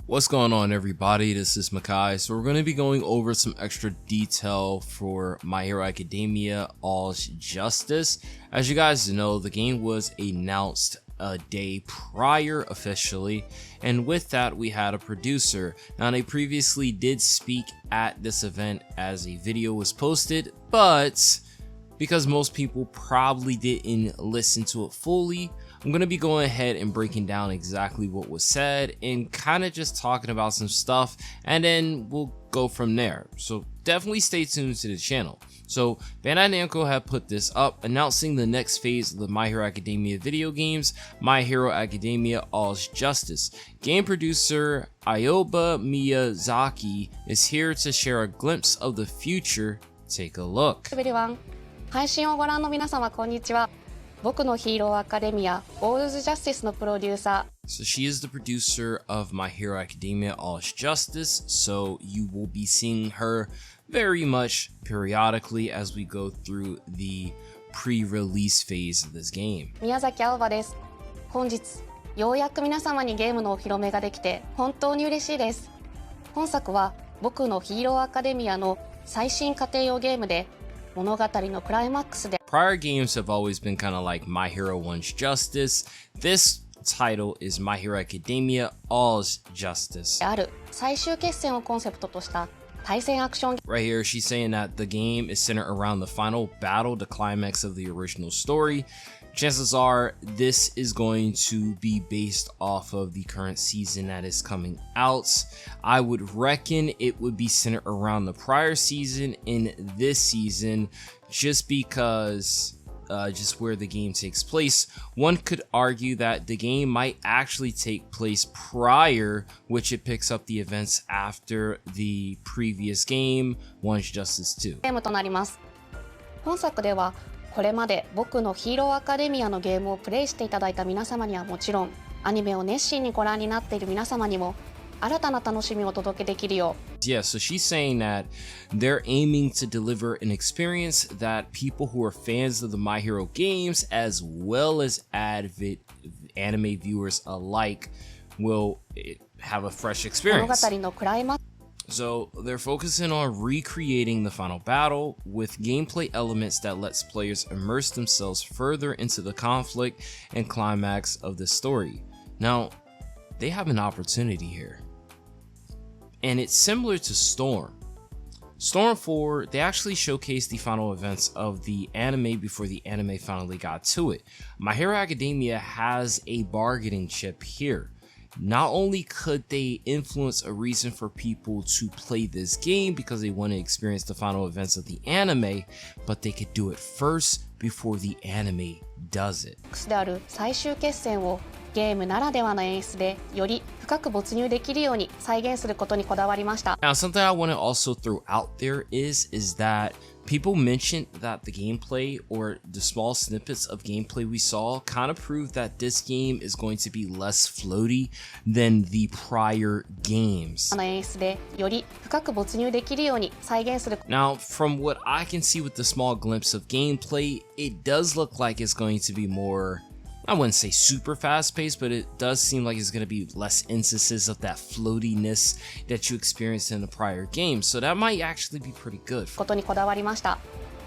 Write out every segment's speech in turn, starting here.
What's going on, everybody? This is Makai. So we're going to be going over some extra detail for My Hero Academia All's Justice. As you guys know, the game was announced a day prior officially, and with that we had a producer. Now, they previously did speak at this event as a video was posted, but because most people probably didn't listen to it fully, I'm going to be going ahead and breaking down exactly what was said and kind of just talking about some stuff, and then we'll go from there. So definitely stay tuned to the channel. So Bandai Namco have put this up, announcing the next phase of the My Hero Academia video games, My Hero Academia All's Justice. Game producer Aoba Miyazaki is here to share a glimpse of the future. Take a look. 配信をご覧の皆様こんにちは。僕のヒーローアカデミア All's Justice のプロデューサー。 So she is the producer of My Hero Academia All's Justice, so you will be seeing her very much periodically as we go through the pre-release phase of this game. 宮崎青葉です。本日ようやく皆様にゲームのお披露目ができて本当に嬉しいです。本作は僕のヒーローアカデミアの最新家庭用ゲームで物語のクライマックスで Prior games have always been kind of like My Hero One's Justice. This title is My Hero Academia All's Justice. ある最終決戦をコンセプトとした対戦アクション Right here, she's saying that the game is centered around the final battle, the climax of the original story. Chances are this is going to be based off of the current season that is coming out. I would reckon it would be centered around the prior season in this season, just because just where the game takes place. One could argue that the game might actually take place prior, which it picks up the events after the previous game, One's Justice 2. ゲームとなります。本作ではこれまで僕のヒーローアカデミアのゲームをプレイしていただいた皆様にはもちろん、アニメを熱心にご覧になっている皆様にも新たな楽しみをお届けできるよう。Yeah, so she's saying that they're aiming to deliver an experience that people who are fans of the My Hero games, as well as avid anime viewers alike, will have a fresh 物 experience. 語のクライマック So they're focusing on recreating the final battle with gameplay elements that lets players immerse themselves further into the conflict and climax of the story. Now, they have an opportunity here, and it's similar to Storm. Storm 4, they actually showcased the final events of the anime before the anime finally got to it. My Hero Academia has a bargaining chip here. Not only could they influence a reason for people to play this game because they want to experience the final events of the anime, but they could do it first before the anime does it. スである最終決戦をゲームならではの演出でより深く没入できるように再現することにこだわりました。 Now, something I want to also throw out there is that people mentioned that the gameplay or the small snippets of gameplay we saw kind of proved that this game is going to be less floaty than the prior games. の演出でより深く没入できるように再現する Now, from what I can see with the small glimpse of gameplay, it does look like it's going to be more, I wouldn't say super fast paced, but it does seem like it's going to be less instances of that floatiness that you experienced in the prior games. So that might actually be pretty good. ことにこだわりました。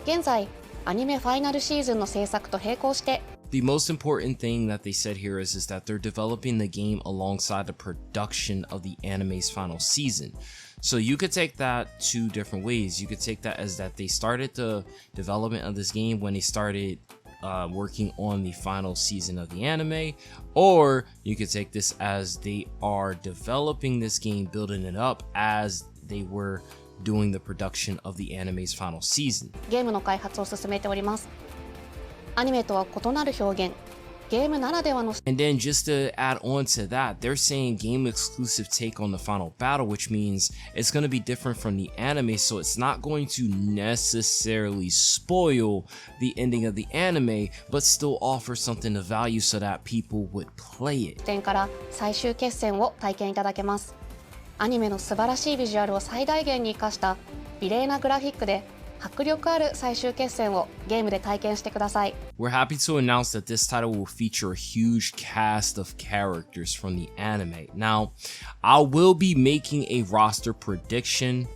現在アニメファイナルシーズンの制作と並行して The most important thing that they said here is that they're developing the game alongside the production of the anime's final season. So you could take that two different ways. You could take that as that they started the development of this game when they started working on the final season of the anime, or you could take this as they are developing this game, building it up as they were doing the production of the anime's final season. ゲームの開発を進めております。アニメとは異なる表現、ゲームならではの And then just to add on to that, they're saying game exclusive take on the final battle, which means it's going to be different from the anime, so it's not going to necessarily spoil the ending of the anime, but still offer something of value so that people would play it. 点から最終決戦を体験いただけます。アニメの素晴らしいビジュアルを最大限に生かした美麗なグラフィックで迫力ある最終決戦をゲームで体験してください。We're happy to announce that this title will feature a huge cast of characters from the anime. Now, I will be making a roster prediction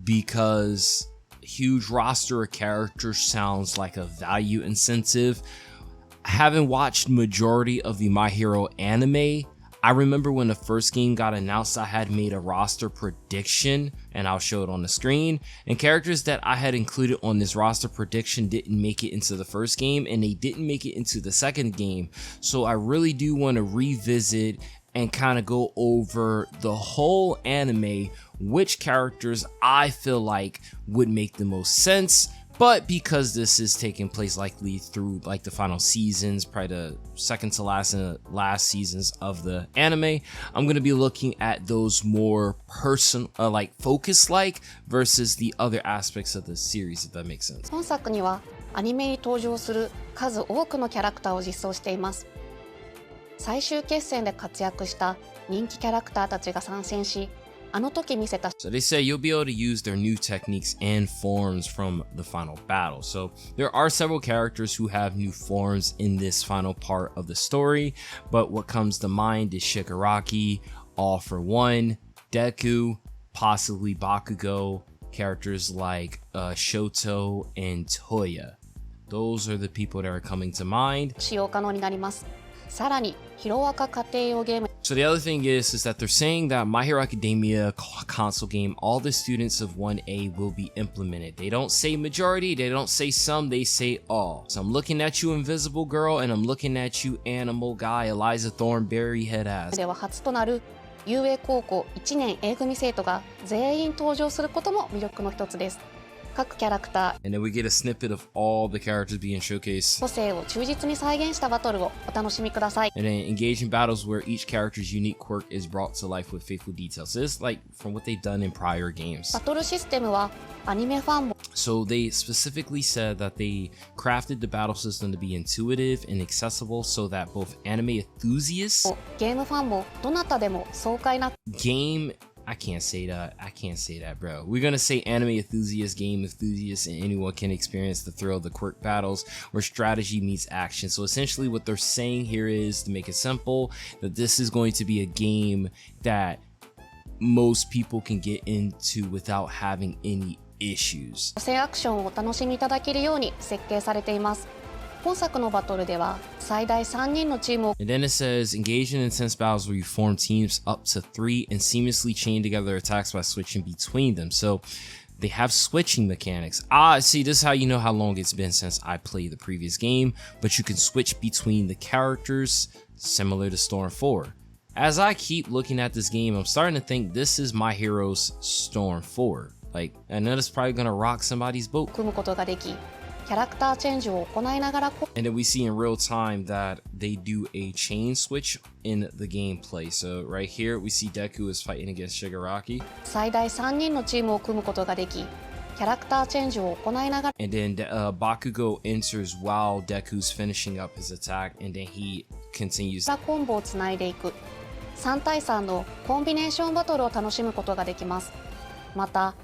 because huge roster of characters sounds like a value incentive. Having watched majority of the My Hero anime, I remember when the first game got announced, I had made a roster prediction, and I'll show it on the screen. And characters that I had included on this roster prediction didn't make it into the first game, and they didn't make it into the second game. So I really do want to revisit and kind of go over the whole anime, which characters I feel like would make the most sense. But because this is taking place likely through like the final seasons, probably the second to last and the last seasons of the anime, I'm going to be looking at those more like focus like versus the other aspects of the series, if that makes sense. 本作にはアニメに登場する数多くのキャラクターを実装しています。最終決戦で活躍した人気キャラクターたちが参戦し、あの時見せた So they say you'll be able to use their new techniques and forms from the final battle. So there are several characters who have new forms in this final part of the story, but what comes to mind is Shigaraki, All for One, Deku, possibly Bakugo, characters like Shoto and Toya. Those are the people that are coming to mind. 使用可能になります。さらに、ヒロアカ家庭用ゲーム So the other thing is that they're saying that My Hero Academia console game, all the students of 1A will be implemented. They don't say majority, they don't say some, they say all. So I'm looking at you, Invisible Girl, and I'm looking at you, Animal Guy, Eliza Thornberry, head ass. では初となる遊泳高校1年 A 組生徒が全員登場することも魅力の一つです。各キャラクター、 And then we get a snippet of all the characters being showcased. 個性を忠実に再現したバトルをお楽しみください。 And then engage in battles where each character's unique quirk is brought to life with faithful details. So this is like from what they've done in prior games. バトルシステムはアニメファンも So they specifically said that they crafted the battle system to be intuitive and accessible so that both anime enthusiasts, ゲームファンもどなたでも爽快な I can't say that, bro. We're gonna say anime enthusiasts, game enthusiasts, and anyone can experience the thrill of the quirk battles where strategy meets action. So essentially what they're saying here is, to make it simple, that this is going to be a game that most people can get into without having any issues. 個性アクションをお楽しみいただけるように設計されています。本作のバトルでは最大3人のチームを And then it says, engage in intense battles where you form teams up to 3 and seamlessly chain together attacks by switching between them. So they have switching mechanics. See, this is how you know how long it's been since I played the previous game, but you can switch between the characters similar to Storm 4. As I keep looking at this game, I'm starting to think this is My Hero's Storm 4. Like, I know it's probably gonna rock somebody's boat. 組むことができ、キャラクターチェンジを行いながら And then we see in real time that they do a chain switch in the gameplay. So right here, we see Deku is fighting against Shigaraki. 最大3人のチームを組むことができ、キャラクターチェンジを行いながら And then Bakugo enters while Deku's finishing up his attack. And then he continues. コンボをつないでいく3対3のコンビネーションバトルを楽しむことができます。また、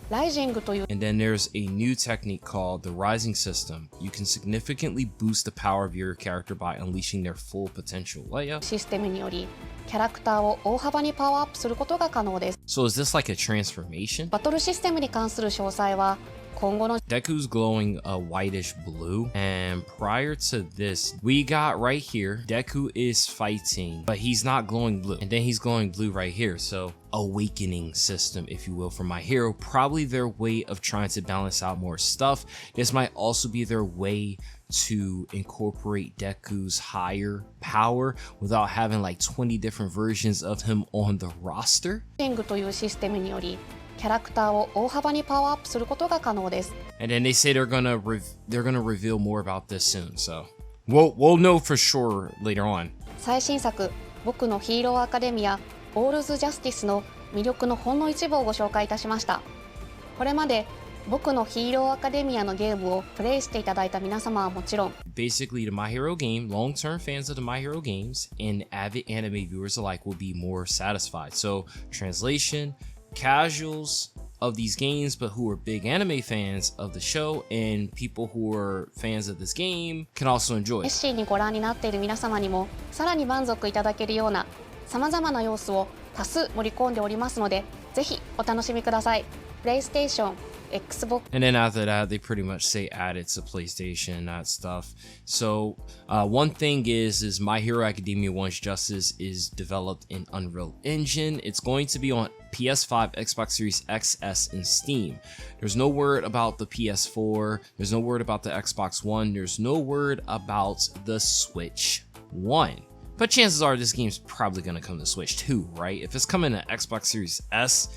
ライジングという And then there's a new technique called the Rising System. You can significantly boost the power of your character by unleashing their full potential. Yeah. システムにより、キャラクターを大幅にパワーアップすることが可能です。 So is this like a transformation? バトルシステムに関する詳細は今後の Deku's glowing a whitish blue, and prior to this, we got right here, Deku is fighting, but he's not glowing blue, and then he's glowing blue right here. So awakening system, if you will, for My Hero, probably their way of trying to balance out more stuff. This might also be their way to incorporate Deku's higher power without having like 20 different versions of him on the roster. ライジングというシステムにより、キャラクターを大幅にパワーアップすることが可能です。 And then they say they're gonna reveal more about this soon, so we'll know for sure later on. 最新作「僕のヒーローアカデミアオールズ・ジャスティス」の魅力のほんの一部をご紹介いたしました。これまで僕のヒーローアカデミアのゲームをプレイしていただいた皆様はもちろん、 Basically, the My Hero game, long-term fans of the My Hero games and avid anime viewers alike will be more satisfied. So translation, casuals, of these games, but who are big anime fans of the show and people who are fans of this game can also enjoy. 熱心にご覧になっている皆様にもさらに満足いただけるような様々な要素を多数盛り込んでおりますので、ぜひお楽しみください。PlayStation、Xbox. And then after that, they pretty much say added to PlayStation, that stuff. So one thing is My Hero Academia One's Justice is developed in Unreal Engine. It's going to be on PS5, Xbox Series XS, and Steam. There's no word about the PS4. There's no word about the Xbox One. There's no word about the Switch One. But chances are this game's probably going to come to Switch too, right? If it's coming to Xbox Series S,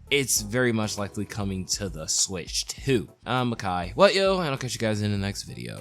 it's very much likely coming to the Switch too. I'm Makai. What yo? And I'll catch you guys in the next video.